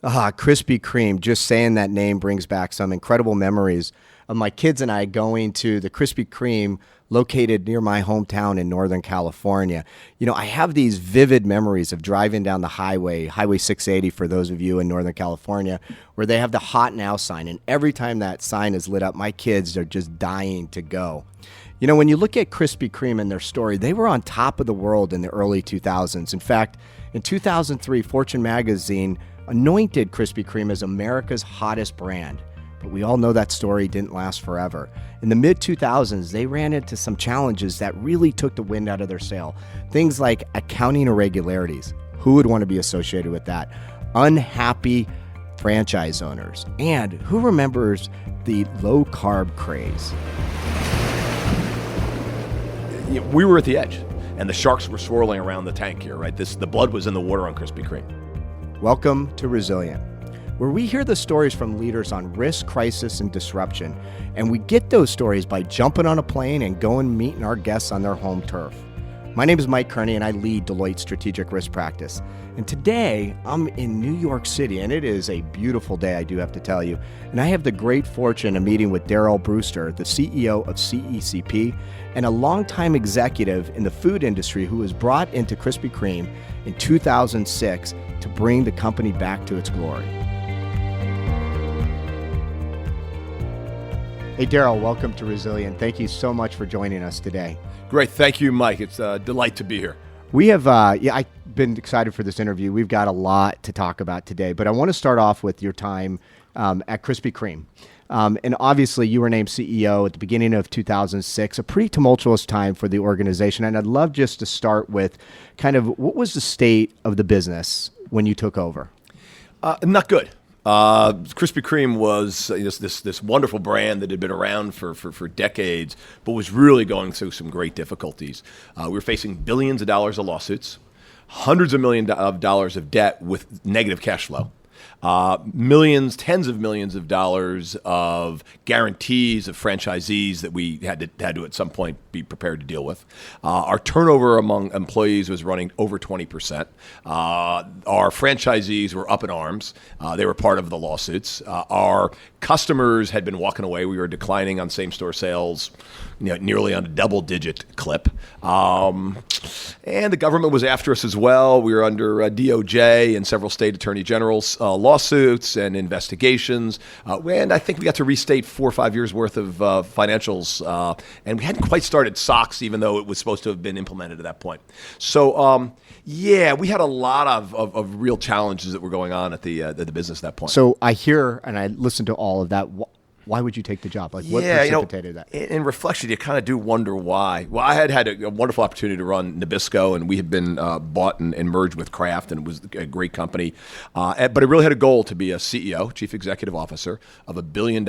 Krispy Kreme. Just saying that name brings back some incredible memories of my kids and I going to the Krispy Kreme located near my hometown in Northern California. I have these vivid memories of driving down the Highway 680 for those of you in Northern California, where they have the Hot Now sign. And every time that sign is lit up, my kids are just dying to go. When you look at Krispy Kreme and their story, they were on top of the world in the early 2000s. In fact, in 2003, Fortune magazine anointed Krispy Kreme as America's hottest brand. But we all know that story didn't last forever. In the mid-2000s, they ran into some challenges that really took the wind out of their sail. Things like accounting irregularities. Who would want to be associated with that? Unhappy franchise owners. And who remembers the low-carb craze? We were at the edge, and the sharks were swirling around the tank here, right? The blood was in the water on Krispy Kreme. Welcome to Resilient, where we hear the stories from leaders on risk, crisis, and disruption. And we get those stories by jumping on a plane and going meeting our guests on their home turf. My name is Mike Kearney, and I lead Deloitte's Strategic Risk Practice. And today, I'm in New York City, and it is a beautiful day, I do have to tell you. And I have the great fortune of meeting with Daryl Brewster, the CEO of CECP, and a longtime executive in the food industry who was brought into Krispy Kreme in 2006 to bring the company back to its glory. Hey, Daryl, welcome to Resilient. Thank you so much for joining us today. Great. Thank you, Mike. It's a delight to be here. We have, I've been excited for this interview. We've got a lot to talk about today, but I want to start off with your time at Krispy Kreme. And obviously, you were named CEO at the beginning of 2006, a pretty tumultuous time for the organization. And I'd love just to start with kind of what was the state of the business when you took over? Not good. Krispy Kreme was this wonderful brand that had been around for decades, but was really going through some great difficulties. We were facing billions of dollars of lawsuits, hundreds of millions of dollars of debt with negative cash flow. Millions, tens of millions of dollars of guarantees of franchisees that we had to at some point be prepared to deal with. Our turnover among employees was running over 20%. Our franchisees were up in arms. They were part of the lawsuits. Our customers had been walking away. We were declining on same-store sales, nearly on a double-digit clip. And the government was after us as well. We were under DOJ and several state attorney generals' lawsuits and investigations. And I think we got to restate 4 or 5 years worth of financials. And we hadn't quite started SOX, even though it was supposed to have been implemented at that point. So, we had a lot of real challenges that were going on at the business at that point. So I hear and I listen to all of that. Why would you take the job? What precipitated that? In reflection, you kind of do wonder why. Well, I had a wonderful opportunity to run Nabisco, and we had been bought and merged with Kraft, and it was a great company. But I really had a goal to be a CEO, Chief Executive Officer, of $1 billion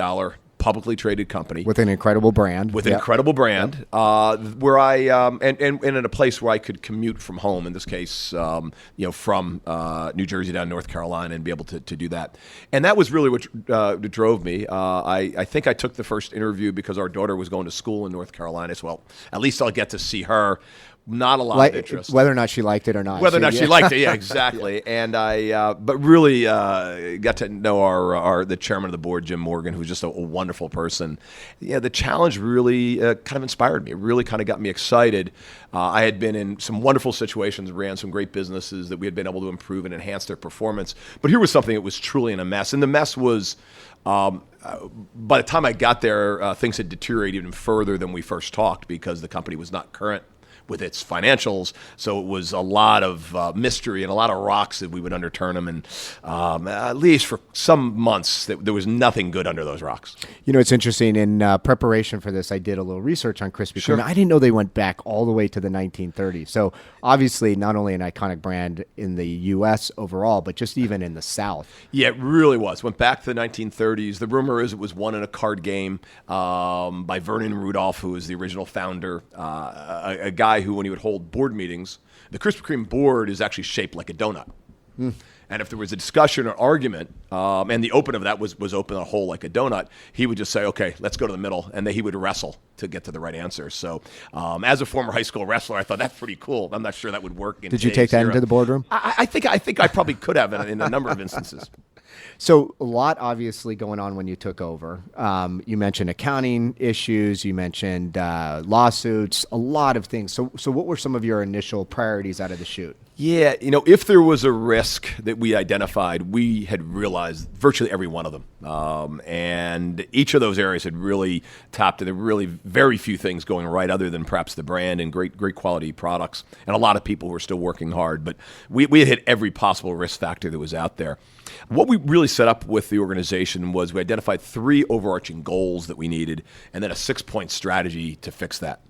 publicly traded company with an incredible brand. With an incredible brand, where I and in a place where I could commute from home. In this case, from New Jersey down to North Carolina, and be able to do that. And that was really what drove me. I think I took the first interview because our daughter was going to school in North Carolina. So, well, at least I'll get to see her. Not a lot of interest. Whether or not she liked it or not. Whether or not she liked it, yeah, exactly. Yeah. And I, but really got to know the chairman of the board, Jim Morgan, who's just a wonderful person. Yeah, the challenge really kind of inspired me. It really kind of got me excited. I had been in some wonderful situations, ran some great businesses that we had been able to improve and enhance their performance. But here was something that was truly in a mess. And the mess was, by the time I got there, things had deteriorated even further than we first talked because the company was not current with its financials. So it was a lot of mystery and a lot of rocks that we would underturn them. And at least for some months, there was nothing good under those rocks. It's interesting. In preparation for this, I did a little research on Krispy Kreme. Sure. I didn't know they went back all the way to the 1930s. So obviously not only an iconic brand in the U.S. overall, but just even in the South. Yeah, it really was. Went back to the 1930s. The rumor is it was won in a card game by Vernon Rudolph, who was the original founder, a guy who, when he would hold board meetings, the Krispy Kreme board is actually shaped like a donut. And if there was a discussion or argument, and the open of that was open a hole like a donut, he would just say, okay, let's go to the middle. And then he would wrestle to get to the right answer. So as a former high school wrestler, I thought that's pretty cool. I'm not sure that would work in Did you take that era. into the boardroom? I think I probably could have in a number of instances. So a lot obviously going on when you took over. You mentioned accounting issues. You mentioned lawsuits. A lot of things. So what were some of your initial priorities out of the chute? Yeah, if there was a risk that we identified, we had realized virtually every one of them. And each of those areas had really topped, and there were really very few things going right other than perhaps the brand and great quality products. And a lot of people were still working hard, but we had hit every possible risk factor that was out there. What we really set up with the organization was we identified 3 overarching goals that we needed, and then a 6-point strategy to fix that.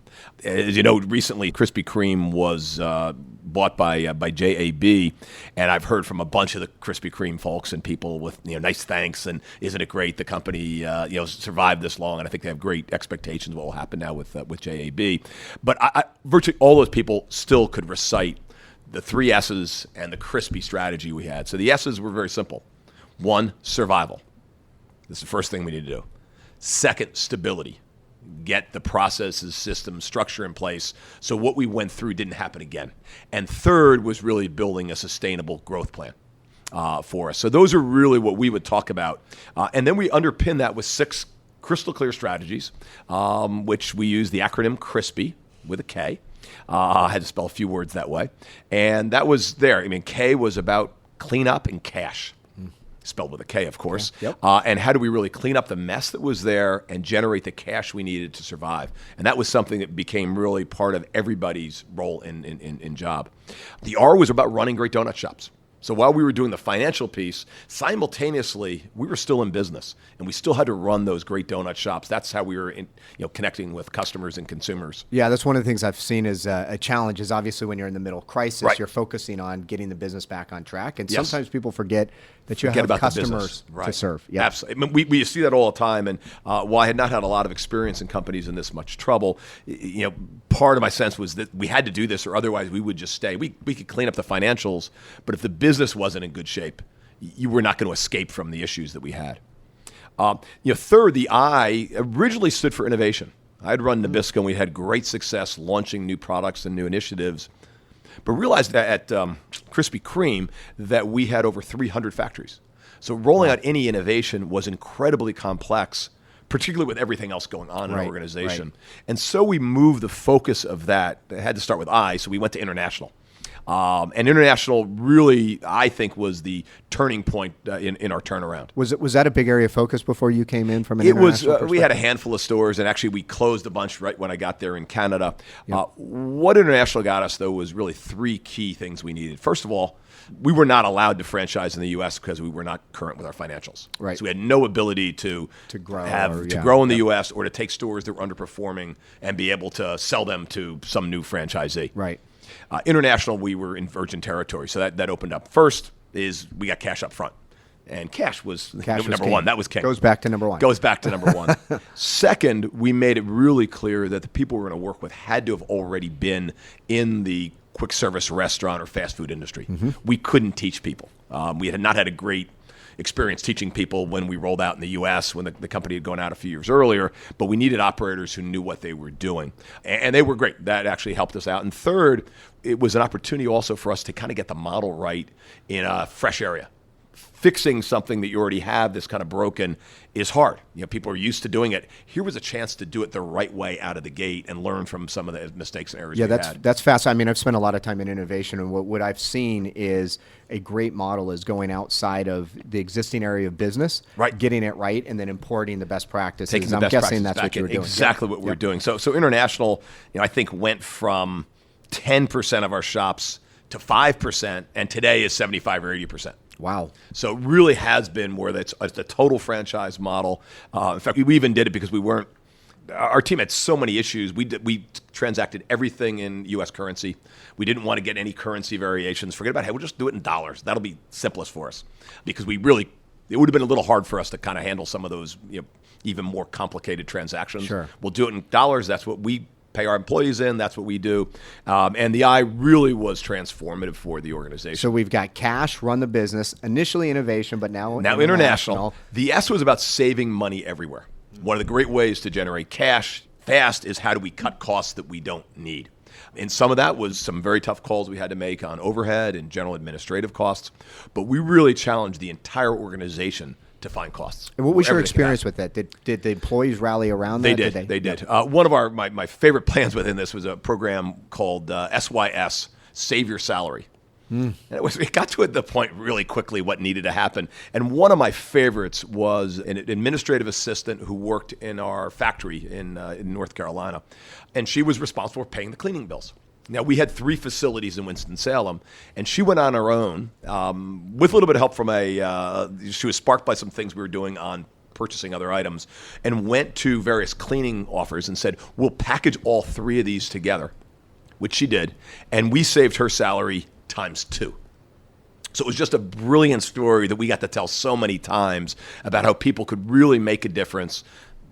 As you know, recently Krispy Kreme was bought by JAB, and I've heard from a bunch of the Krispy Kreme folks and people with nice thanks, and isn't it great the company survived this long, and I think they have great expectations what will happen now with JAB. But I virtually all those people still could recite the 3 S's and the crispy strategy we had. So the S's were very simple. 1, survival. This is the first thing we need to do. 2nd, stability. Get the processes, systems, structure in place so what we went through didn't happen again. And 3rd was really building a sustainable growth plan for us. So those are really what we would talk about. And then we underpin that with 6 crystal clear strategies, which we use the acronym CRISPY with a K. I had to spell a few words that way. And that was there. I mean, K was about cleanup and cash. Spelled with a K, of course. Yep. And how do we really clean up the mess that was there and generate the cash we needed to survive? And that was something that became really part of everybody's role in job. The R was about running great donut shops. So while we were doing the financial piece, simultaneously, we were still in business, and we still had to run those great donut shops. That's how we were connecting with customers and consumers. Yeah, that's one of the things I've seen as a challenge is obviously when you're in the middle of crisis, Right. You're focusing on getting the business back on track. And Yes. sometimes people forget that you Forget have about the customers business. Right. to serve. Yep. Absolutely. I mean, we see that all the time. And while I had not had a lot of experience in companies in this much trouble, part of my sense was that we had to do this, or otherwise we would just stay. We could clean up the financials, but if the business wasn't in good shape, you were not going to escape from the issues that we had. 3rd, the I originally stood for innovation. I'd run Nabisco, and we had great success launching new products and new initiatives, but realized that at Krispy Kreme that we had over 300 factories. So rolling out any innovation was incredibly complex, particularly with everything else going on in our organization. Right. And so we moved the focus of that. It had to start with I, so we went to international. And international really, I think, was the turning point in our turnaround. Was that a big area of focus before you came in from an It was. international perspective? We had a handful of stores, and actually we closed a bunch right when I got there in Canada. What international got us, though, was really 3 key things we needed. First of all, we were not allowed to franchise in the U.S. because we were not current with our financials. Right. So we had no ability to grow in the U.S. or to take stores that were underperforming and be able to sell them to some new franchisee. Right. International, we were in virgin territory, so that opened up. First is we got cash up front, and cash was number king. 1. That was king. Goes back to number 1. Goes back to number 1. Second, we made it really clear that the people we were going to work with had to have already been in the quick service restaurant or fast food industry. Mm-hmm. We couldn't teach people. We had not had a great experience teaching people when we rolled out in the U.S., when the company had gone out a few years earlier, but we needed operators who knew what they were doing. And they were great. That actually helped us out. And third, it was an opportunity also for us to kind of get the model right in a fresh area. Fixing something that you already have that's kind of broken is hard. People are used to doing it. Here was a chance to do it the right way out of the gate and learn from some of the mistakes and errors we had. That's fast. I mean, I've spent a lot of time in innovation, and what I've seen is a great model is going outside of the existing area of business, right, getting it right, and then importing the best practices. Taking the I'm best guessing practices that's back what you were doing. Exactly what we're doing. So international, I think went from 10% of our shops to 5%, and today is 75 or 80%. Wow. So it really has been where it's a total franchise model. In fact, we even did it because our team had so many issues. We transacted everything in U.S. currency. We didn't want to get any currency variations. Forget about, hey, we'll just do it in dollars. That'll be simplest for us, because it would have been a little hard for us to kind of handle some of those even more complicated transactions. Sure. We'll do it in dollars. That's what we pay our employees in. That's what we do. And the I really was transformative for the organization. So we've got cash, run the business, initially innovation, but now international. The S was about saving money everywhere. One of the great ways to generate cash fast is how do we cut costs that we don't need. And some of that was some very tough calls we had to make on overhead and general administrative costs. But we really challenged the entire organization to find costs. And what was your experience with that? Did the employees rally around that? They did. One of my favorite plans within this was a program called SYS, Save Your Salary. And it got to the point really quickly what needed to happen. And one of my favorites was an administrative assistant who worked in our factory in North Carolina. And she was responsible for paying the cleaning bills. Now, we had 3 facilities in Winston-Salem, and she went on her own with a little bit of help from she was sparked by some things we were doing on purchasing other items, and went to various cleaning offers and said, we'll package all 3 of these together, which she did, and we saved her salary times 2. So it was just a brilliant story that we got to tell so many times about how people could really make a difference.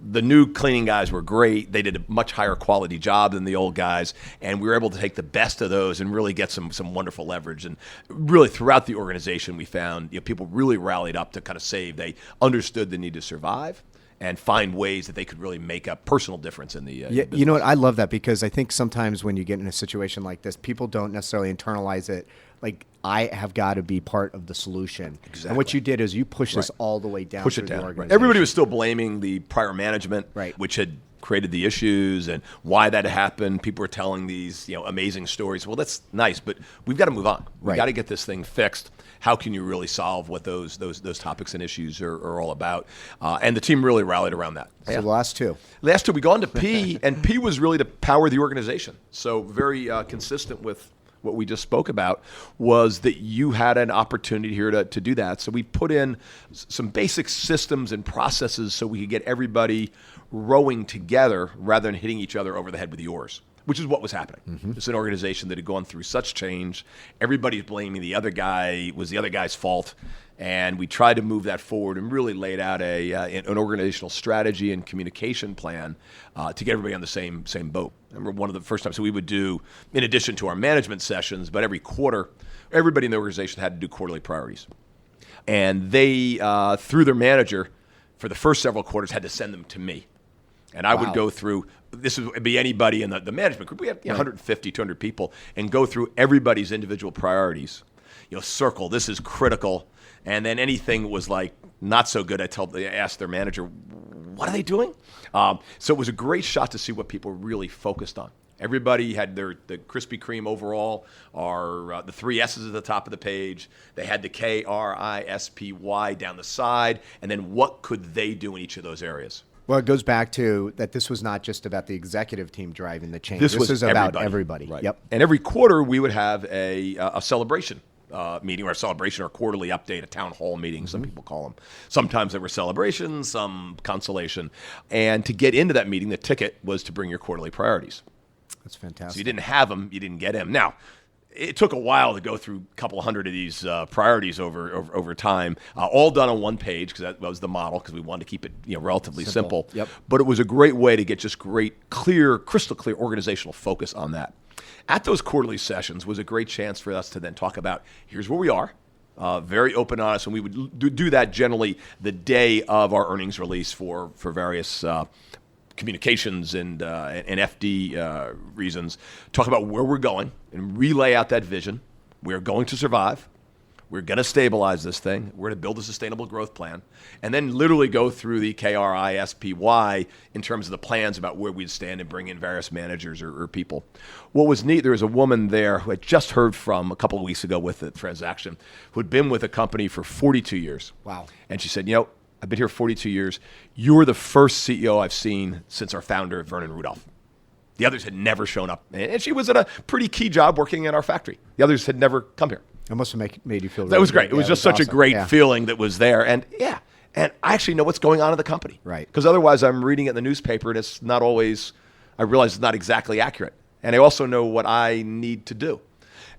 The new cleaning guys were great. They did a much higher quality job than the old guys, and we were able to take the best of those and really get some wonderful leverage. And really throughout the organization, we found people really rallied up to kind of save. They understood the need to survive and find ways that they could really make a personal difference in the business. You know what? I love that, because I think sometimes when you get in a situation like this, people don't necessarily internalize it. Like, I have got to be part of the solution. Exactly. And what you did is you pushed this all the way down Push through it the down. organization. Everybody was still blaming the prior management, Right. which had created the issues and why that happened. People were telling these amazing stories. Well, that's nice, but we've got to move on. We've Right. got to get this thing fixed. How can you really solve what those topics and issues are all about? And the team really rallied around that. So the last 2. Last 2, we go on to P, and P was really to power the organization. So very consistent with what we just spoke about, was that you had an opportunity here to do that. So we put in some basic systems and processes so we could get everybody rowing together rather than hitting each other over the head with the oars, which is what was happening. Mm-hmm. It's an organization that had gone through such change. Everybody's blaming the other guy. It was the other guy's fault. And we tried to move that forward and really laid out an organizational strategy and communication plan to get everybody on the same boat. I remember one of the first times we would do, in addition to our management sessions, but every quarter, everybody in the organization had to do quarterly priorities. And they, through their manager, for the first several quarters, had to send them to me. And I would go through, this would be anybody in the management group. We have 150, 200 people, and go through everybody's individual priorities. Circle, this is critical. And then anything was like not so good, I asked their manager, what are they doing? So it was a great shot to see what people really focused on. Everybody had the Krispy Kreme overall, the 3 S's at the top of the page. They had the KRISPY down the side. And then what could they do in each of those areas? Well, it goes back to that this was not just about the executive team driving the change. This was about everybody. Right. Yep. And every quarter we would have a celebration meeting, or a celebration, or a quarterly update, a town hall meeting, some people call them. Sometimes there were celebrations, some consolation. And to get into that meeting, the ticket was to bring your quarterly priorities. That's fantastic. So you didn't have them, you didn't get them. Now, it took a while to go through a couple hundred of these priorities over time, all done on one page, because that was the model, because we wanted to keep it relatively simple. Yep. But it was a great way to get just great, crystal clear organizational focus on that. At those quarterly sessions was a great chance for us to then talk about, here's where we are, very open, honest, and we would do that generally the day of our earnings release for various communications and FD reasons. Talk about where we're going and relay out that vision. We're going to survive. We're going to stabilize this thing. We're going to build a sustainable growth plan. And then literally go through the KRISPY in terms of the plans about where we'd stand and bring in various managers or people. What was neat, there was a woman there who I just heard from a couple of weeks ago with the transaction, who had been with a company for 42 years. Wow. And she said, I've been here 42 years. You're the first CEO I've seen since our founder, Vernon Rudolph. The others had never shown up. And she was at a pretty key job working in our factory. The others had never come here. It must have made you feel really That was great. good. It was just such awesome. a great feeling that was there. And and I actually know what's going on in the company. Right. Because otherwise I'm reading it in the newspaper and it's not always, I realize it's not exactly accurate. And I also know what I need to do.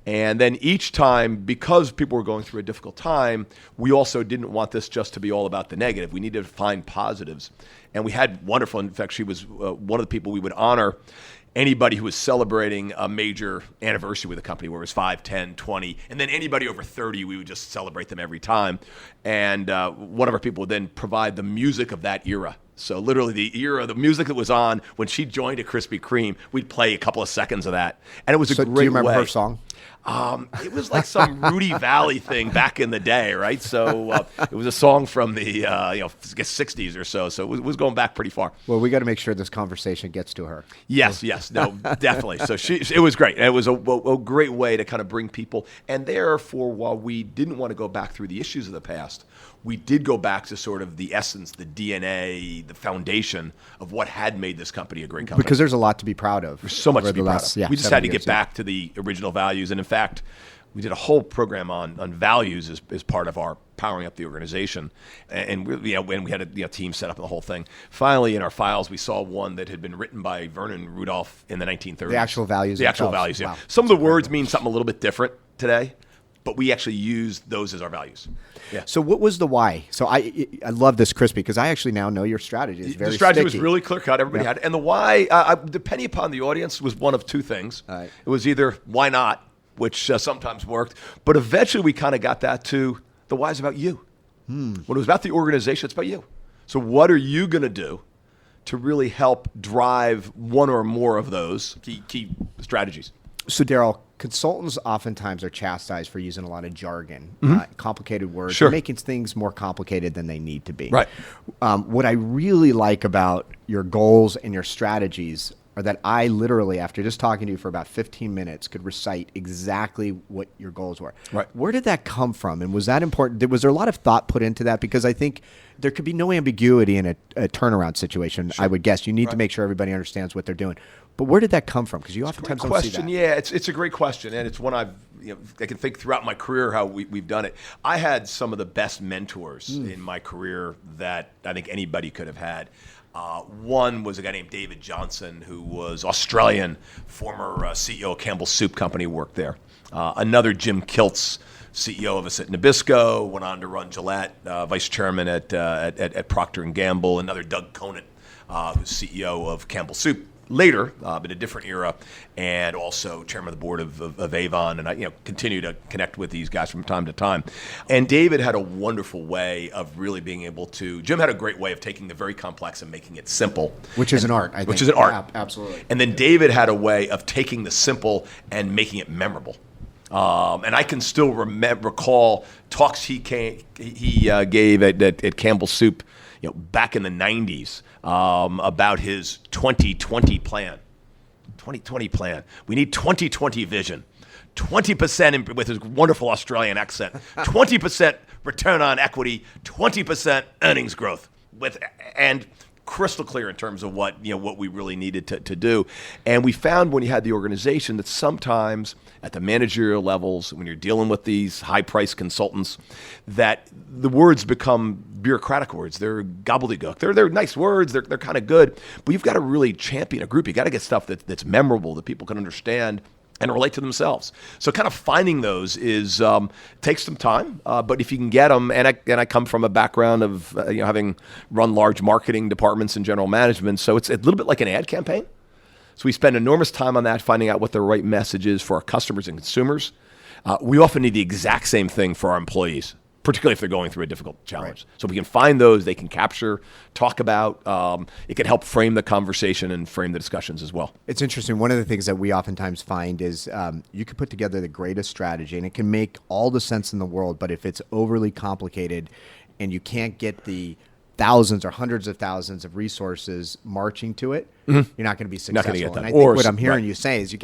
And then each time, because people were going through a difficult time, we also didn't want this just to be all about the negative. We needed to find positives. And we had wonderful, in fact, she was one of the people we would honor anybody who was celebrating a major anniversary with the company, where it was 5, 10, 20, and then anybody over 30, we would just celebrate them every time. And one of our people would then provide the music of that era So literally the music that was on when she joined at Krispy Kreme, we'd play a couple of seconds of that. And it was a great way. Do you remember her song? It was like some Rudy Valley thing back in the day, right? So it was a song from the I guess 60s or so. So it was going back pretty far. Well, we got to make sure this conversation gets to her. Yes, no, definitely. So it was great. And it was a great way to kind of bring people. And therefore, while we didn't want to go back through the issues of the past, we did go back to sort of the essence, the DNA, the foundation of what had made this company a great company. Because there's a lot to be proud of. There's so much to be proud of. Yeah, we just had to get back to the original values. And in fact, we did a whole program on values as part of our powering up the organization. And when we had a team set up and the whole thing. Finally, in our files, we saw one that had been written by Vernon Rudolph in the 1930s. The actual values. The actual values, yeah. Wow. Some of the words mean something a little bit different today, but we actually use those as our values. Yeah. So what was the why? So I love this, Crispy, because I actually now know your strategy is very The strategy sticky. was really clear cut. Everybody had it. And the why, depending upon the audience, was one of two things. Right. It was either why not, which sometimes worked, but eventually we kind of got that to the why is about you. When it was about the organization, it's about you. So what are you going to do to really help drive one or more of those key strategies? So, Daryl, consultants oftentimes are chastised for using a lot of jargon, complicated words, Sure. making things more complicated than they need to be. Right. What I really like about your goals and your strategies are that I literally, after just talking to you for about 15 minutes, could recite exactly what your goals were. Right. Where did that come from? And was that important? Was there a lot of thought put into that? Because I think there could be no ambiguity in a turnaround situation, I would guess. You need to make sure everybody understands what they're doing. But where did that come from? Because you oftentimes don't see that. Yeah, it's a great question, and it's one I can think throughout my career how we've done it. I had some of the best mentors in my career that I think anybody could have had. One was a guy named David Johnson, who was Australian, former CEO of Campbell Soup Company, worked there. Another, Jim Kiltz, CEO of us at Nabisco, went on to run Gillette, vice chairman at Procter & Gamble. Another, Doug Conant, who's CEO of Campbell Soup. Later, in a different era, and also chairman of the board of Avon, and I continue to connect with these guys from time to time. And David had a wonderful way of really being able to. Jim had a great way of taking the very complex and making it simple, Which is an art, I think. Which is an art, yeah, absolutely. And then David had a way of taking the simple and making it memorable. And I can still recall talks he gave at Campbell Soup, back in the 90s. About his 2020 plan. 2020 plan. We need 2020 vision. 20% with his wonderful Australian accent. 20% return on equity. 20% earnings growth. And crystal clear in terms of what we really needed to do. And we found when you had the organization that sometimes at the managerial levels, when you're dealing with these high-priced consultants, that the words become bureaucratic words. They're gobbledygook. They're nice words. They're kind of good. But you've got to really champion a group. You've got to get stuff that's memorable, that people can understand and relate to themselves. So kind of finding those takes some time, but if you can get them, and I come from a background of having run large marketing departments and general management, so it's a little bit like an ad campaign. So we spend enormous time on that, finding out what the right message is for our customers and consumers. We often need the exact same thing for our employees, particularly if they're going through a difficult challenge. Right. So if we can find those, they can capture, talk about. It can help frame the conversation and frame the discussions as well. It's interesting. One of the things that we oftentimes find is you can put together the greatest strategy, and it can make all the sense in the world, but if it's overly complicated and you can't get the thousands or hundreds of thousands of resources marching to it, you're not going to be successful. Not going to get that. And I think what I'm hearing you say is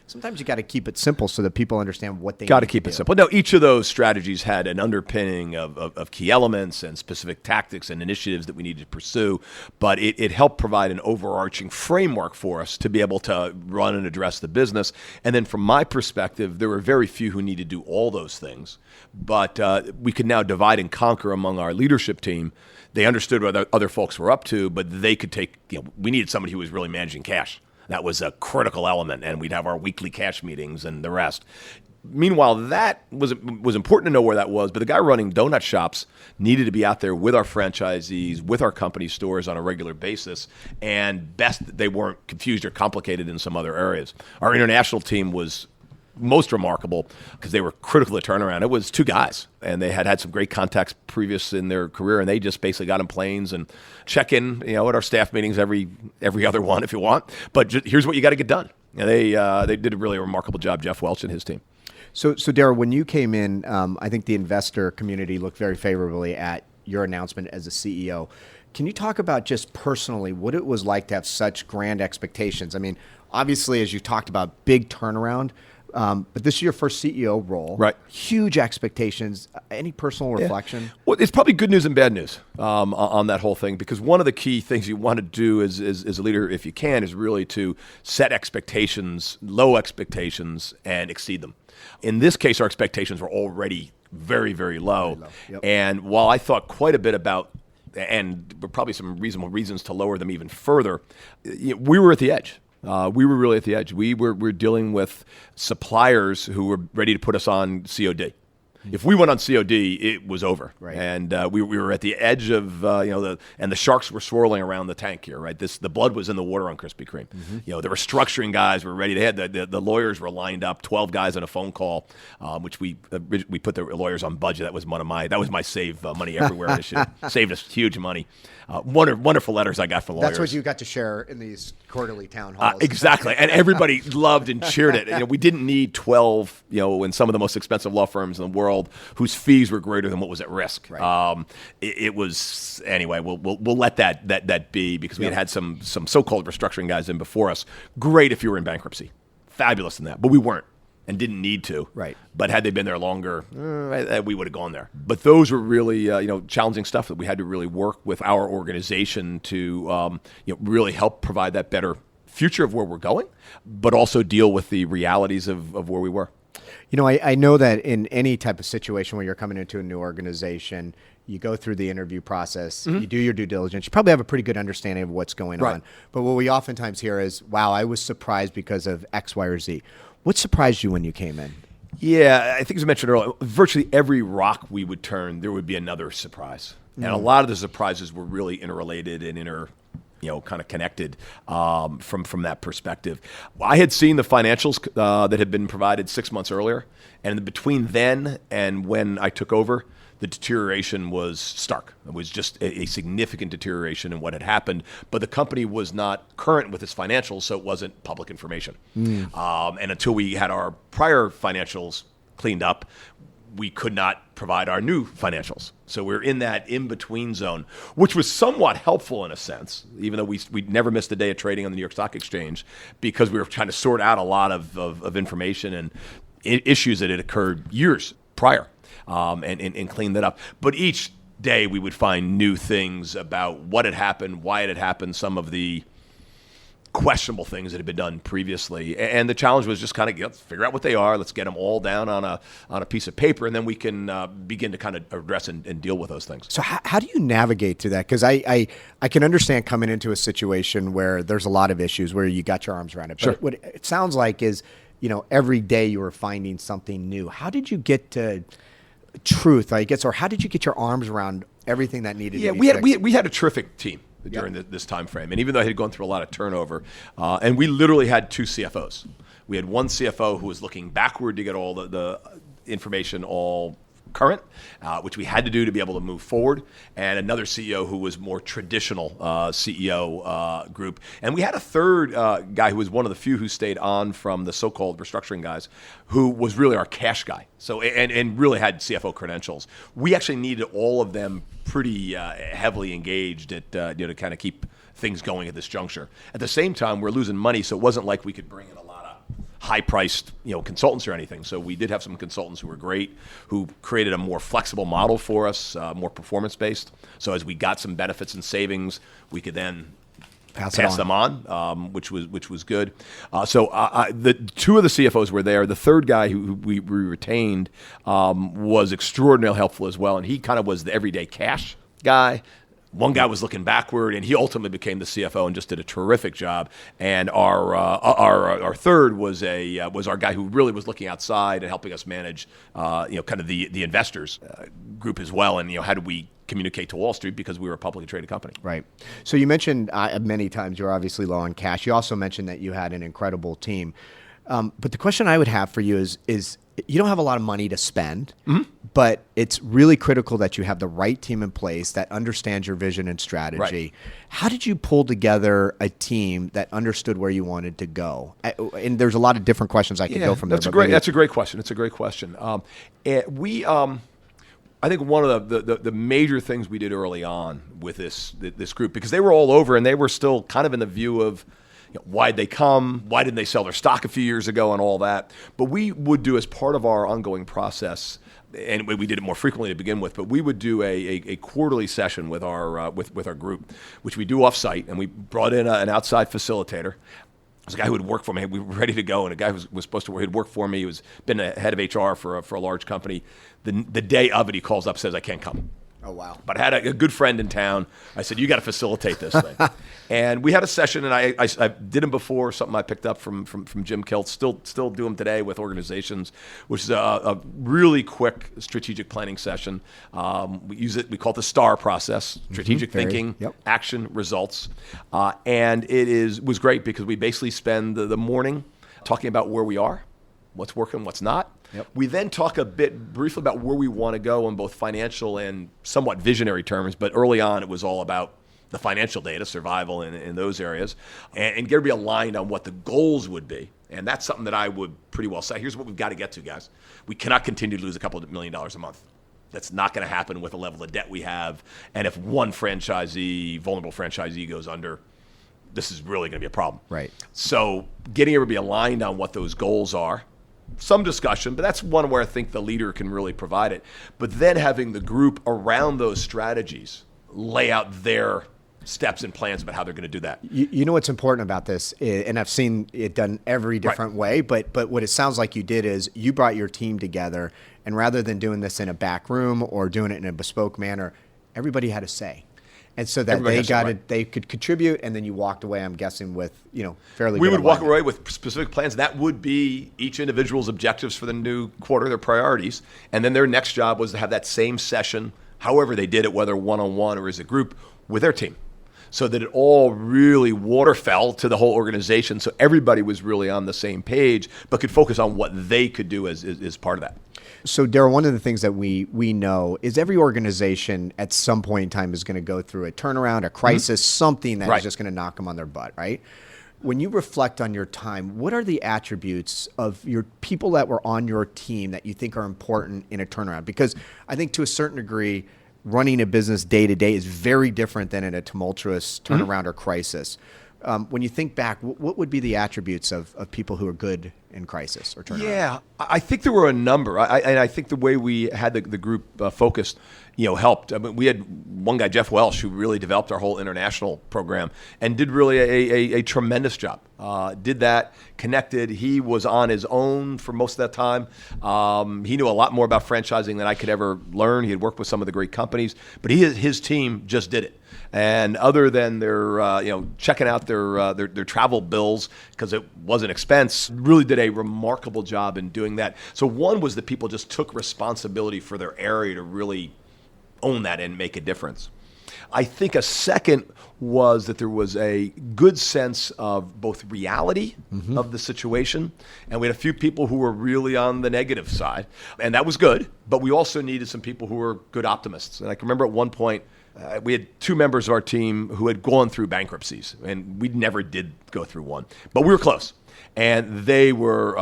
sometimes you got to keep it simple so that people understand what they got need to keep to it do. simple. No, each of those strategies had an underpinning of key elements and specific tactics and initiatives that we needed to pursue, but it helped provide an overarching framework for us to be able to run and address the business. And then from my perspective, there were very few who needed to do all those things, but we could now divide and conquer among our leadership team. They understood what other folks were up to, but they could take, we needed somebody who was really managing cash. That was a critical element, and we'd have our weekly cash meetings and the rest. Meanwhile, that was important to know where that was, but the guy running donut shops needed to be out there with our franchisees, with our company stores on a regular basis, and best that they weren't confused or complicated in some other areas. Our international team was most remarkable because they were critical to turnaround. It was two guys, and they had some great contacts previous in their career, and they just basically got in planes and check in, at our staff meetings every other one if you want. But here's what you got to get done. And they did a really remarkable job, Jeff Welch and his team. So Daryl, when you came in, I think the investor community looked very favorably at your announcement as a CEO. Can you talk about just personally what it was like to have such grand expectations? I mean, obviously, as you talked about, big turnaround, but this is your first CEO role. Right. Huge expectations. Any personal reflection? Well, it's probably good news and bad news on that whole thing, because one of the key things you want to do as a leader, if you can, is really to set expectations, low expectations, and exceed them. In this case, our expectations were already very, very low. Yep. And while I thought quite a bit about, and probably some reasonable reasons to lower them even further, we were at the edge. We were really at the edge. We were dealing with suppliers who were ready to put us on COD. If we went on COD, it was over. Right. And we were at the edge of, and the sharks were swirling around the tank here, right? The blood was in the water on Krispy Kreme. Mm-hmm. The restructuring guys were ready. They had the lawyers were lined up, 12 guys on a phone call, which we put the lawyers on budget. That was my save money everywhere initiative. Saved us huge money. Wonderful letters I got from lawyers. That's what you got to share in these quarterly town halls. Exactly. And everybody loved and cheered it. We didn't need 12, in some of the most expensive law firms in the world whose fees were greater than what was at risk. Right. It was, anyway, we'll let that be, because we had some so-called restructuring guys in before us. Great if you were in bankruptcy. Fabulous in that. But we weren't and didn't need to. Right. But had they been there longer, we would have gone there. But those were really challenging stuff that we had to really work with our organization to really help provide that better future of where we're going, but also deal with the realities of where we were. I know that in any type of situation where you're coming into a new organization, you go through the interview process, you do your due diligence, you probably have a pretty good understanding of what's going on. But what we oftentimes hear is, wow, I was surprised because of X, Y, or Z. What surprised you when you came in? Yeah, I think as I mentioned earlier, virtually every rock we would turn, there would be another surprise. And a lot of the surprises were really interrelated and kind of connected from that perspective. I had seen the financials that had been provided 6 months earlier, and between then and when I took over, the deterioration was stark. It was just a significant deterioration in what had happened, but the company was not current with its financials, so it wasn't public information. And until we had our prior financials cleaned up, we could not provide our new financials. So we're in that in-between zone, which was somewhat helpful in a sense, even though we never missed a day of trading on the New York Stock Exchange, because we were trying to sort out a lot of information and issues that had occurred years prior, and clean that up. But each day we would find new things about what had happened, why it had happened, some of the questionable things that had been done previously, and the challenge was just kind of let's figure out what they are. Let's get them all down on a piece of paper, and then we can begin to kind of address and deal with those things. So how do you navigate through that? Because I can understand coming into a situation where there's a lot of issues where you got your arms around it. But Sure. what it sounds like is, every day you were finding something new. How did you get to truth, I guess, or how did you get your arms around everything that needed to be fixed? we had a terrific team during this time frame. And even though I had gone through a lot of turnover, and we literally had two CFOs. We had one CFO who was looking backward to get all the information all current, which we had to do to be able to move forward, and another CEO who was more traditional CEO group. And we had a third guy who was one of the few who stayed on from the so-called restructuring guys, who was really our cash guy. So and really had CFO credentials. We actually needed all of them pretty heavily engaged to kind of keep things going at this juncture. At the same time, we're losing money, so it wasn't like we could bring in a lot of high-priced, consultants or anything. So we did have some consultants who were great, who created a more flexible model for us, more performance-based. So as we got some benefits and savings, we could then pass them on, which was good. So the two of the CFOs were there. The third guy who we retained was extraordinarily helpful as well, and he kind of was the everyday cash guy. One guy was looking backward, and he ultimately became the CFO and just did a terrific job. And our third was our guy who really was looking outside and helping us manage, kind of the investors group as well. And how do we communicate to Wall Street, because we were a publicly traded company. Right. So you mentioned many times you're obviously low on cash. You also mentioned that you had an incredible team. But the question I would have for you is you don't have a lot of money to spend, but it's really critical that you have the right team in place that understands your vision and strategy. Right. How did you pull together a team that understood where you wanted to go? And there's a lot of different questions I could go from there. That's a great question. It's a great question. I think one of the major things we did early on with this group, because they were all over and they were still kind of in the view of, why'd they come? Why didn't they sell their stock a few years ago and all that? But we would do as part of our ongoing process, and we did it more frequently to begin with, but we would do a quarterly session with our group, which we do offsite, and we brought in an outside facilitator. There's a guy who would work for me. We were ready to go, and a guy who was supposed to work, he'd work for me. He was been a head of HR for a large company. The day of it, he calls up, says, "I can't come." Oh, wow. But I had a good friend in town. I said, "You got to facilitate this thing." And we had a session, and I did them before, something I picked up from Jim Kilt, still do them today with organizations, which is a really quick strategic planning session. We call it the STAR process, strategic thinking, action, results. And it was great because we basically spend the morning talking about where we are, what's working, what's not. Yep. We then talk a bit briefly about where we want to go in both financial and somewhat visionary terms, but early on it was all about the financial data, survival in those areas, and get everybody aligned on what the goals would be. And that's something that I would pretty well say, here's what we've got to get to, guys. We cannot continue to lose a couple of $1 million a month. That's not going to happen with the level of debt we have. And if one vulnerable franchisee goes under, this is really going to be a problem. Right. So getting everybody aligned on what those goals are, some discussion, but that's one where I think the leader can really provide it. But then having the group around those strategies lay out their steps and plans about how they're going to do that. You know what's important about this, and I've seen it done every different way, but what it sounds like you did is you brought your team together, and rather than doing this in a back room or doing it in a bespoke manner, everybody had a say. And so that they could contribute, and then you walked away, I'm guessing, with fairly. We would walk away with specific plans. That would be each individual's objectives for the new quarter, their priorities, and then their next job was to have that same session, however they did it, whether one-on-one or as a group, with their team, so that it all really waterfell to the whole organization. So everybody was really on the same page, but could focus on what they could do as part of that. So, Daryl, one of the things that we know is every organization at some point in time is going to go through a turnaround, a crisis, something that is just going to knock them on their butt, right? When you reflect on your time, what are the attributes of your people that were on your team that you think are important in a turnaround? Because I think to a certain degree, running a business day to day is very different than in a tumultuous turnaround or crisis. When you think back, what would be the attributes of people who are good in crisis or turnaround? Yeah, I think there were a number. I think the way we had the group focused, helped. I mean, we had one guy, Jeff Welsh, who really developed our whole international program and did really a tremendous job. Did that, connected. He was on his own for most of that time. He knew a lot more about franchising than I could ever learn. He had worked with some of the great companies, but his team just did it. And other than their, checking out their travel bills because it was an expense, really did a remarkable job in doing that. So one was that people just took responsibility for their area to really own that and make a difference. I think a second was that there was a good sense of both reality of the situation, and we had a few people who were really on the negative side, and that was good, but we also needed some people who were good optimists. And I can remember at one point, we had two members of our team who had gone through bankruptcies, and we never did go through one, but we were close. And they were,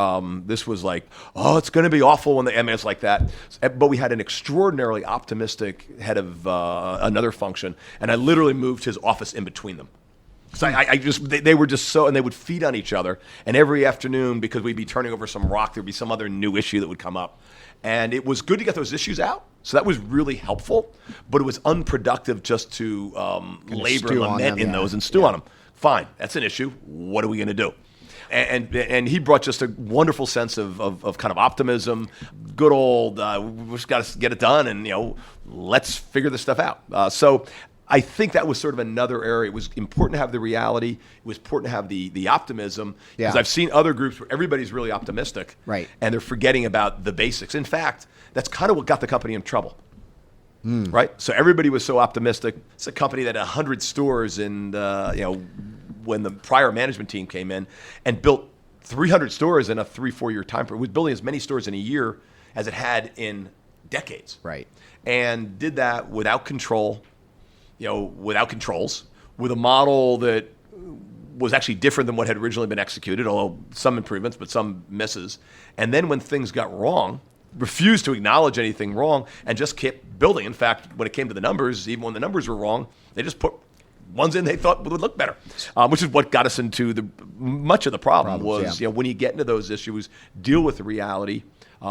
this was like, oh, it's going to be awful when it's like that. But we had an extraordinarily optimistic head of another function, and I literally moved his office in between them. So they were just so, and they would feed on each other. And every afternoon, because we'd be turning over some rock, there'd be some other new issue that would come up. And it was good to get those issues out. So that was really helpful, but it was unproductive just to labor and lament in those and stew on them. Fine, that's an issue. What are we going to do? And he brought just a wonderful sense of kind of optimism, good old, we just got to get it done and, let's figure this stuff out. So I think that was sort of another area. It was important to have the reality. It was important to have the optimism. Because I've seen other groups where everybody's really optimistic. Right. And they're forgetting about the basics. In fact, that's kind of what got the company in trouble. Right? So everybody was so optimistic. It's a company that had 100 stores and, when the prior management team came in and built 300 stores in a 3-4 year time period. It was building as many stores in a year as it had in decades. Right. And did that without control, without controls, with a model that was actually different than what had originally been executed, although some improvements, but some misses. And then when things got wrong, refused to acknowledge anything wrong and just kept building. In fact, when it came to the numbers, even when the numbers were wrong, they just put ones in they thought would look better, which is what got us into much of the problem was, when you get into those issues, deal with the reality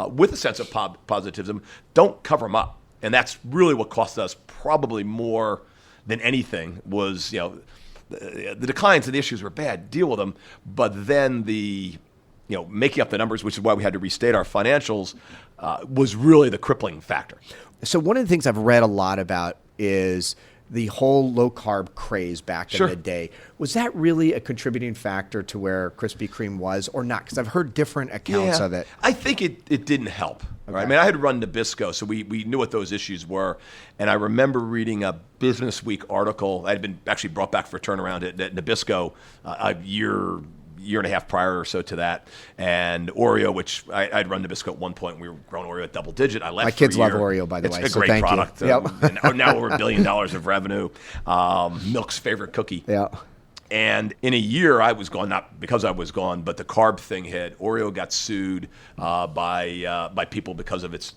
with a sense of positivism. Don't cover them up. And that's really what cost us probably more than anything was, the declines and the issues were bad, deal with them. But then the, making up the numbers, which is why we had to restate our financials, was really the crippling factor. So one of the things I've read a lot about is the whole low-carb craze back in the day. Was that really a contributing factor to where Krispy Kreme was or not? Because I've heard different accounts of it. I think it didn't help. Okay. Right? I mean, I had run Nabisco, so we knew what those issues were. And I remember reading a Business Week article. I had been actually brought back for a turnaround at Nabisco a year and a half prior or so to that. And Oreo, which I'd run Nabisco at one point. We were growing Oreo at double digit. I left My for kids a year. love Oreo, by the way. It's a great product. And now over $1 billion of revenue. Milk's favorite cookie. Yeah. And in a year, I was gone, not because I was gone, but the carb thing hit. Oreo got sued by people because of it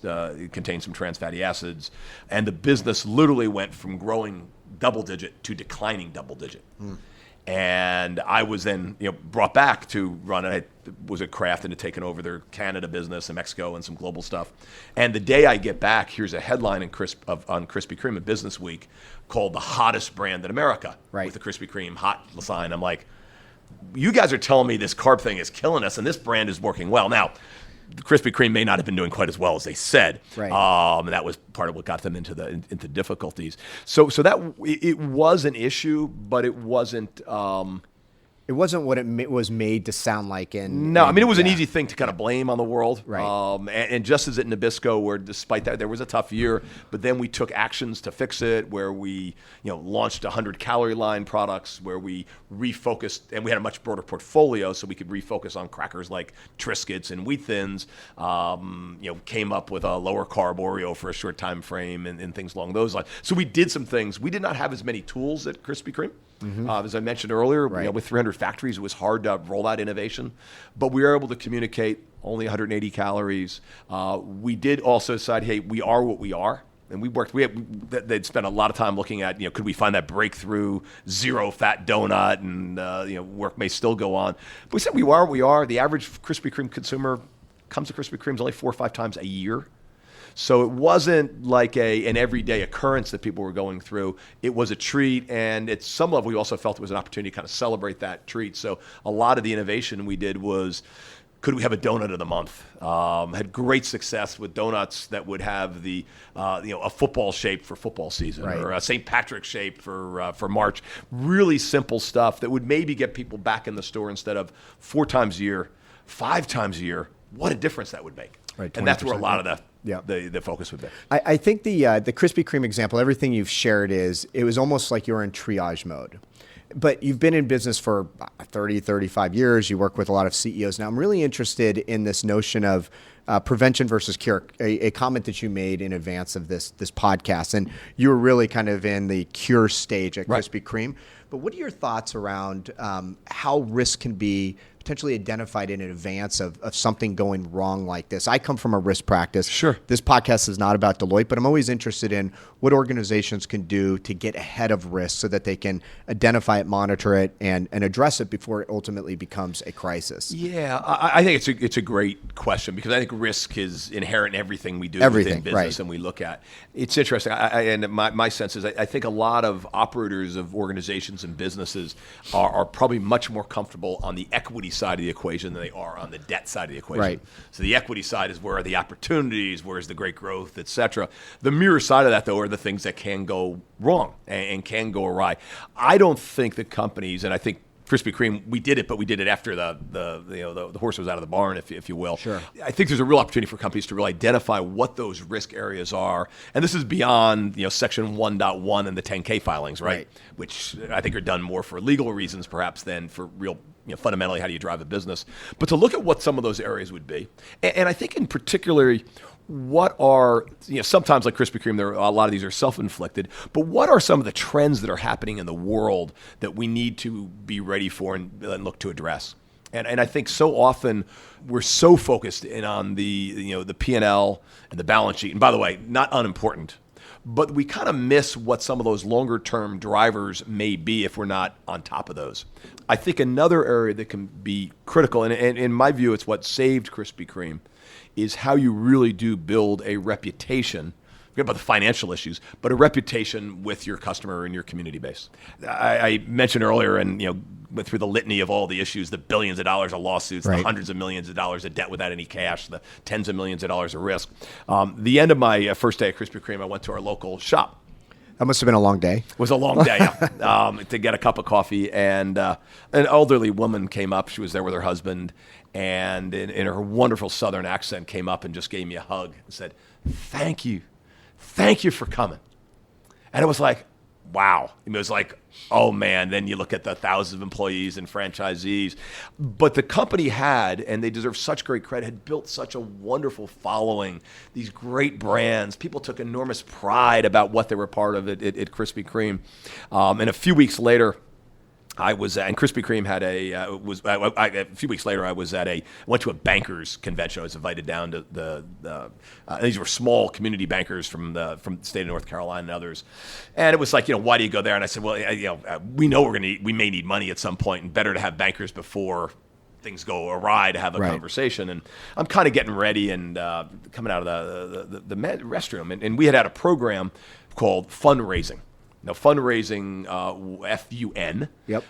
contained some trans fatty acids. And the business literally went from growing double digit to declining double digit. And I was then brought back to run it. I was at Kraft and had taken over their Canada business and Mexico and some global stuff. And the day I get back, here's a headline on Krispy Kreme at Business Week called the hottest brand in America, with the Krispy Kreme hot sign. I'm like, you guys are telling me this carb thing is killing us and this brand is working well. Now, Krispy Kreme may not have been doing quite as well as they said, and that was part of what got them into difficulties. So that it was an issue, but it wasn't. It wasn't what it was made to sound like. It was an easy thing to kind of blame on the world. Right. And just as at Nabisco, where despite that there was a tough year, but then we took actions to fix it, where we launched 100-calorie line products, where we refocused, and we had a much broader portfolio, so we could refocus on crackers like Triscuits and Wheat Thins. Came up with a lower carb Oreo for a short time frame and things along those lines. So we did some things. We did not have as many tools at Krispy Kreme. As I mentioned earlier, with 300 factories, it was hard to roll out innovation, but we were able to communicate only 180 calories. We did also decide, hey, we are what we are. And they'd spent a lot of time looking at, could we find that breakthrough zero-fat donut, and work may still go on. But we said we are what we are. The average Krispy Kreme consumer comes to Krispy Kreme's only 4 or 5 times a year. So it wasn't like an everyday occurrence that people were going through. It was a treat, and at some level we also felt it was an opportunity to kind of celebrate that treat. So a lot of the innovation we did was, could we have a donut of the month? Had great success with donuts that would have a football shape for football season, or a St. Patrick's shape for March. Really simple stuff that would maybe get people back in the store instead of 4 times a year, 5 times a year. What a difference that would make. Right, and that's where a lot of the focus would be. I think the Krispy Kreme example, everything you've shared it was almost like you're in triage mode. But you've been in business for 30, 35 years. You work with a lot of CEOs. Now, I'm really interested in this notion of prevention versus cure, a comment that you made in advance of this podcast. And you were really kind of in the cure stage at Krispy Kreme. But what are your thoughts around how risk can be potentially identified in advance of something going wrong like this? I come from a risk practice. Sure. This podcast is not about Deloitte, but I'm always interested in what organizations can do to get ahead of risk so that they can identify it, monitor it, and address it before it ultimately becomes a crisis. Yeah, I think it's a great question, because I think risk is inherent in everything we do within business and we look at. It's interesting, and my sense is I think a lot of operators of organizations and businesses are probably much more comfortable on the equity side of the equation than they are on the debt side of the equation. Right. So the equity side is where are the opportunities, where's the great growth, et cetera. The mirror side of that, though, are the things that can go wrong and can go awry. I don't think that companies, and I think Krispy Kreme, we did it, but we did it after the horse was out of the barn, if you will. Sure. I think there's a real opportunity for companies to really identify what those risk areas are, and this is beyond Section 1.1 and the 10K filings, right? Which I think are done more for legal reasons perhaps than for real fundamentally, how do you drive a business? But to look at what some of those areas would be. And I think in particular, what are, sometimes like Krispy Kreme, a lot of these are self-inflicted, but what are some of the trends that are happening in the world that we need to be ready for and look to address? And I think so often we're so focused in on the P&L and the balance sheet. And by the way, not unimportant, but we kind of miss what some of those longer term drivers may be if we're not on top of those. I think another area that can be critical, and in my view, it's what saved Krispy Kreme, is how you really do build a reputation. Forget about the financial issues, but a reputation with your customer and your community base. I mentioned earlier, and went through the litany of all the issues, the billions of dollars of lawsuits, right, the hundreds of millions of dollars of debt without any cash, the tens of millions of dollars of risk. The end of my first day at Krispy Kreme, I went to our local shop. That must have been a long day. It was a long day, to get a cup of coffee. And an elderly woman came up. She was there with her husband, and in her wonderful Southern accent came up and just gave me a hug and said, "Thank you. Thank you for coming." And it was like, wow. It was like, oh man, then you look at the thousands of employees and franchisees. But the company had, and they deserve such great credit, had built such a wonderful following, these great brands. People took enormous pride about what they were part of at Krispy Kreme. And a few weeks later, and Krispy Kreme had a few weeks later, I went to a bankers convention. I was invited down to these were small community bankers from the state of North Carolina and others. And it was like, why do you go there? And I said, well, we know we may need money at some point, and better to have bankers before things go awry to have a conversation. And I'm kind of getting ready and coming out of the restroom. And we had a program called fundraising. Now, fundraising, FUN,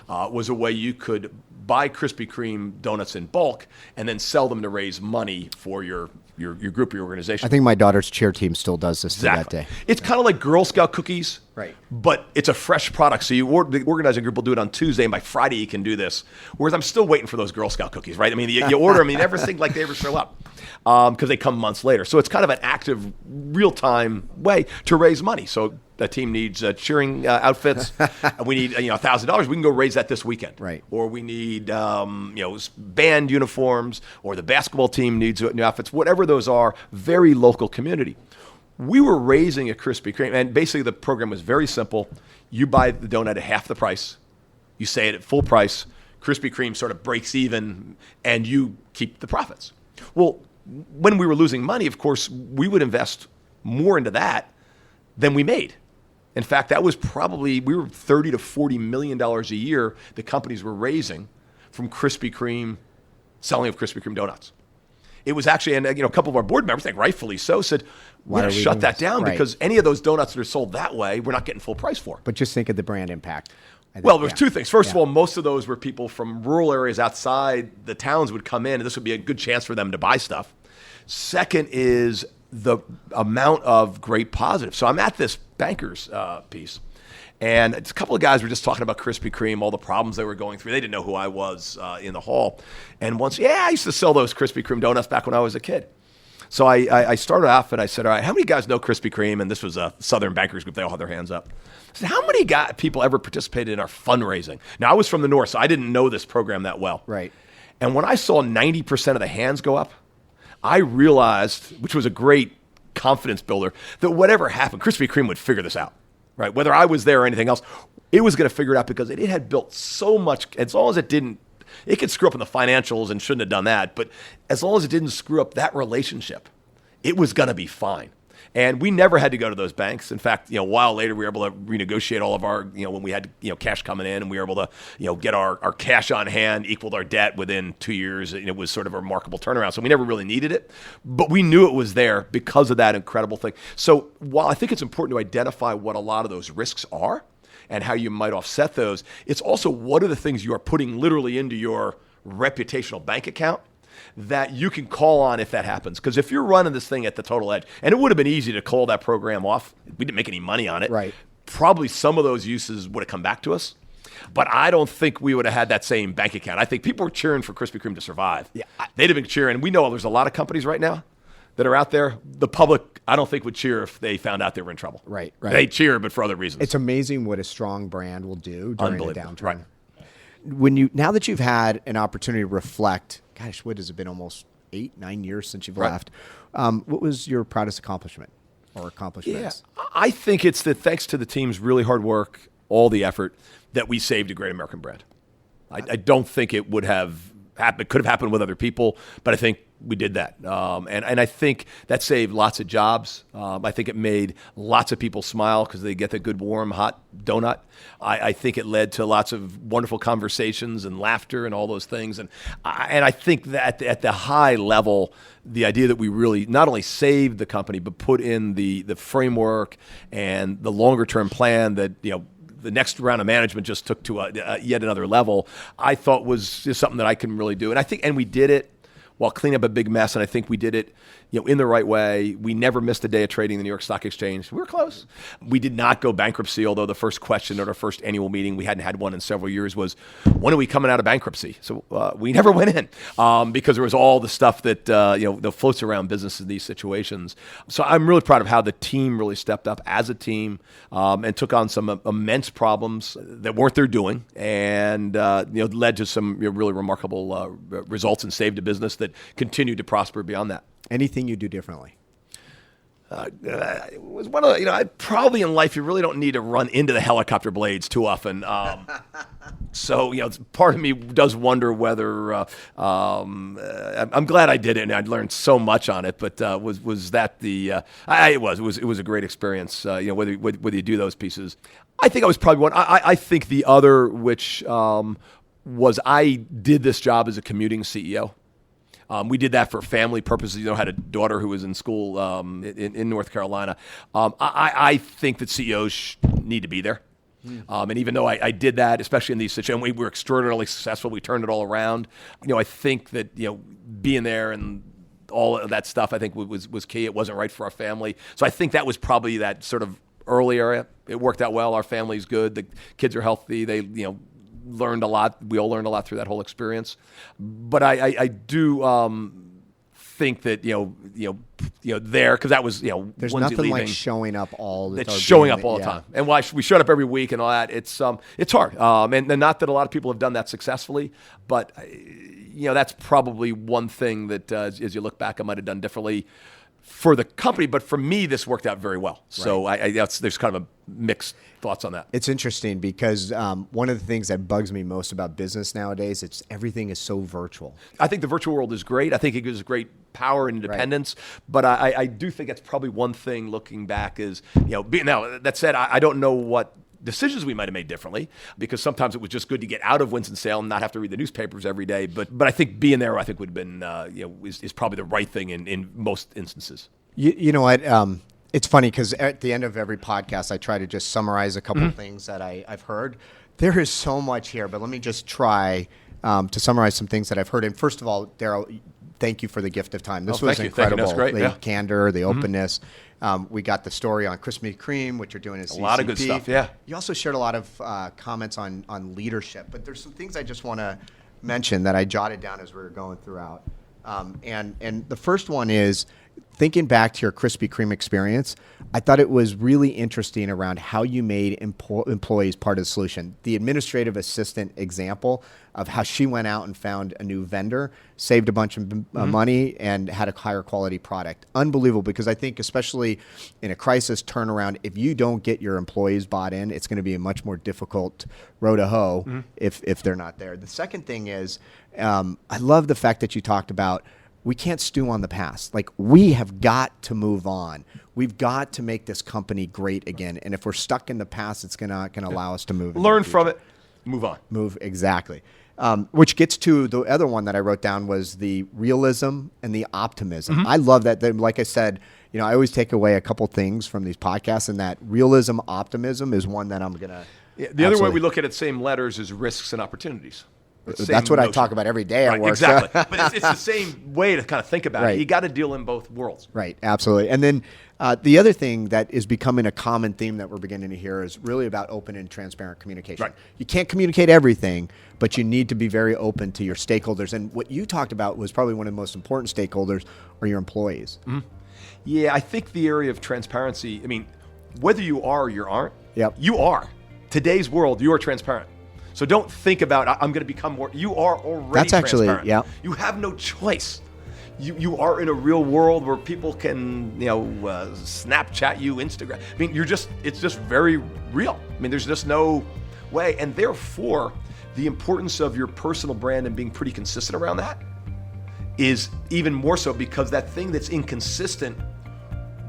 was a way you could buy Krispy Kreme donuts in bulk and then sell them to raise money for your group, your organization. I think my daughter's cheer team still does this to that day. It's kind of like Girl Scout cookies, right? But it's a fresh product. So the organizing group will do it on Tuesday, and by Friday you can do this. Whereas I'm still waiting for those Girl Scout cookies, right? I mean, you order them, you never think like they ever show up because they come months later. So it's kind of an active, real-time way to raise money. So the team needs cheering outfits. We need $1,000. We can go raise that this weekend, right? Or we need band uniforms, or the basketball team needs new outfits. Whatever those are, very local community. We were raising at Krispy Kreme, and basically the program was very simple. You buy the donut at half the price. You say it at full price. Krispy Kreme sort of breaks even, and you keep the profits. Well, when we were losing money, of course, we would invest more into that than we made. In fact, that was we were $30 to $40 million a year the companies were raising from Krispy Kreme, selling of Krispy Kreme donuts. It was actually, and a couple of our board members, I think rightfully so, said, we're going to shut that down because any of those donuts that are sold that way, we're not getting full price for. But just think of the brand impact. Well, there's two things. First of all, most of those were people from rural areas outside the towns would come in, and this would be a good chance for them to buy stuff. Second is the amount of great positives. So I'm at this bankers piece, and a couple of guys were just talking about Krispy Kreme, all the problems they were going through. They didn't know who I was in the hall. And once, I used to sell those Krispy Kreme donuts back when I was a kid. So I started off and I said, all right, how many guys know Krispy Kreme? And this was a Southern bankers group. They all had their hands up. I said, how many people ever participated in our fundraising? Now, I was from the North, so I didn't know this program that well. Right. And when I saw 90% of the hands go up, I realized, which was a great confidence builder, that whatever happened, Krispy Kreme would figure this out, right? Whether I was there or anything else, it was going to figure it out because it had built so much, as long as it didn't, it could screw up in the financials and shouldn't have done that, but as long as it didn't screw up that relationship, it was going to be fine. And we never had to go to those banks. In fact, a while later, we were able to renegotiate all of our, when we had, cash coming in, and we were able to, get our cash on hand equaled our debt within 2 years. It was sort of a remarkable turnaround. So we never really needed it, but we knew it was there because of that incredible thing. So while I think it's important to identify what a lot of those risks are and how you might offset those, it's also what are the things you are putting literally into your reputational bank account that you can call on if that happens. Because if you're running this thing at the total edge, and it would have been easy to call that program off, we didn't make any money on it. Right. Probably some of those uses would have come back to us. But I don't think we would have had that same bank account. I think people were cheering for Krispy Kreme to survive. Yeah, they'd have been cheering. We know there's a lot of companies right now that are out there. The public, I don't think, would cheer if they found out they were in trouble. Right. They cheer, but for other reasons. It's amazing what a strong brand will do during a downturn. Right. now that you've had an opportunity to reflect, gosh, what has it been, almost 8-9 years since you've left? What was your proudest accomplishment or accomplishments? Yeah, I think it's that thanks to the team's really hard work, all the effort, that we saved a great American brand. I don't think it would have happened. It could have happened with other people, but I think we did that. And I think that saved lots of jobs. I think it made lots of people smile because they get the good, warm, hot donut. I think it led to lots of wonderful conversations and laughter and all those things. And I think that at the high level, the idea that we really not only saved the company, but put in the framework and the longer-term plan that, the next round of management just took to yet another level, I thought was just something that I can really do. And we did it while cleaning up a big mess, and I think we did it in the right way. We never missed a day of trading in the New York Stock Exchange. We were close. We did not go bankruptcy, although the first question at our first annual meeting, we hadn't had one in several years, was, when are we coming out of bankruptcy? So we never went in because there was all the stuff that that floats around business in these situations. So I'm really proud of how the team really stepped up as a team and took on some immense problems that weren't their doing, and led to some really remarkable results and saved a business that continued to prosper beyond that. Anything you do differently? It was one of the, probably in life you really don't need to run into the helicopter blades too often. So, part of me does wonder whether I'm glad I did it and I learned so much on it. But was that the? It was a great experience. Whether you do those pieces, I think I was probably one. I think the other, which was I did this job as a commuting CEO. We did that for family purposes. I had a daughter who was in school in North Carolina. I think that CEOs need to be there. And even though I did that, especially in these situations, we were extraordinarily successful. We turned it all around. I think that being there and all of that stuff, I think was key. It wasn't right for our family, so I think that was probably that sort of early area. It worked out well. Our family's good. The kids are healthy. They learned a lot. We all learned a lot through that whole experience. But I do think that there, because that was there's Wednesday nothing leaving, like showing up all the time. It's showing up all the time, and we showed up every week and all that. It's hard, and not that a lot of people have done that successfully, but that's probably one thing that as you look back, I might have done differently for the company, but for me, this worked out very well. So there's kind of a mixed thoughts on that. It's interesting because one of the things that bugs me most about business nowadays, everything is so virtual. I think the virtual world is great. I think it gives great power and independence, but I do think that's probably one thing looking back is, now that said, I don't know what decisions we might have made differently, because sometimes it was just good to get out of Winston-Salem and not have to read the newspapers every day. But I think being there, I think would have been, is probably the right thing in most instances. You know what? It's funny because at the end of every podcast, I try to just summarize a couple of things that I've heard. There is so much here, but let me just try to summarize some things that I've heard. And first of all, Daryl, thank you for the gift of time. This was incredible. That's great. The candor, the openness. We got the story on Krispy Kreme, what you're doing as CCP. A lot of good stuff, yeah. You also shared a lot of comments on leadership, but there's some things I just want to mention that I jotted down as we were going throughout. And the first one is, thinking back to your Krispy Kreme experience, I thought it was really interesting around how you made employees part of the solution. The administrative assistant example of how she went out and found a new vendor, saved a bunch of money, and had a higher quality product. Unbelievable, because I think especially in a crisis turnaround, if you don't get your employees bought in, it's going to be a much more difficult row to hoe if they're not there. The second thing is, I love the fact that you talked about we can't stew on the past. Like, we have got to move on. We've got to make this company great again. And if we're stuck in the past, it's not going to allow us to move. Learn from it. Move on. Move, exactly. Which gets to the other one that I wrote down was the realism and the optimism. I love that. Like I said, I always take away a couple things from these podcasts, and that realism, optimism is one that I'm going to. Yeah, the other way we look at it, same letters, is risks and opportunities. That's what I talk about every day at work. Exactly. But it's the same way to kind of think about it. You got to deal in both worlds. Right, absolutely. And then the other thing that is becoming a common theme that we're beginning to hear is really about open and transparent communication. Right. You can't communicate everything, but you need to be very open to your stakeholders. And what you talked about was probably one of the most important stakeholders are your employees. Yeah, I think the area of transparency, whether you are or you aren't, Yep. you are. Today's world, you are transparent. So don't think about, I'm going to become more. You are already That's actually, transparent. yeah. You have no choice. You are in a real world where people can, Snapchat you, Instagram. I mean, it's just very real. I mean, there's just no way. And therefore, the importance of your personal brand and being pretty consistent around that is even more so, because that thing that's inconsistent,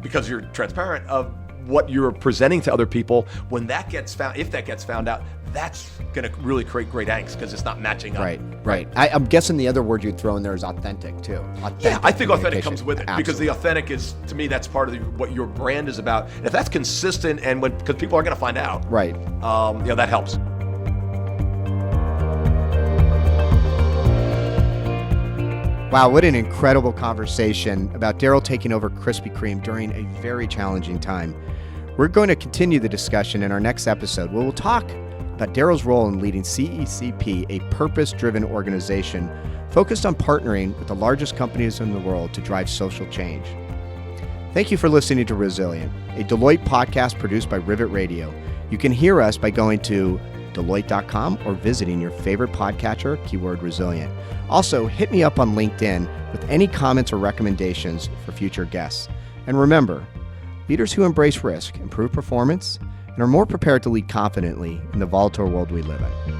because you're transparent of what you're presenting to other people, when that gets found, if that gets found out, that's going to really create great angst because it's not matching up. Right. I'm guessing the other word you'd throw in there is authentic too. Yeah, I think authentic comes with it. Absolutely. Because the authentic is, to me, that's part of what your brand is about. And if that's consistent, and because people are going to find out, right? That helps. Wow, what an incredible conversation about Daryl taking over Krispy Kreme during a very challenging time. We're going to continue the discussion in our next episode, where we'll talk about Daryl's role in leading CECP, a purpose-driven organization focused on partnering with the largest companies in the world to drive social change. Thank you for listening to Resilient, a Deloitte podcast produced by Rivet Radio. You can hear us by going to Deloitte.com or visiting your favorite podcatcher, keyword resilient. Also, hit me up on LinkedIn with any comments or recommendations for future guests. And remember, leaders who embrace risk improve performance and are more prepared to lead confidently in the volatile world we live in.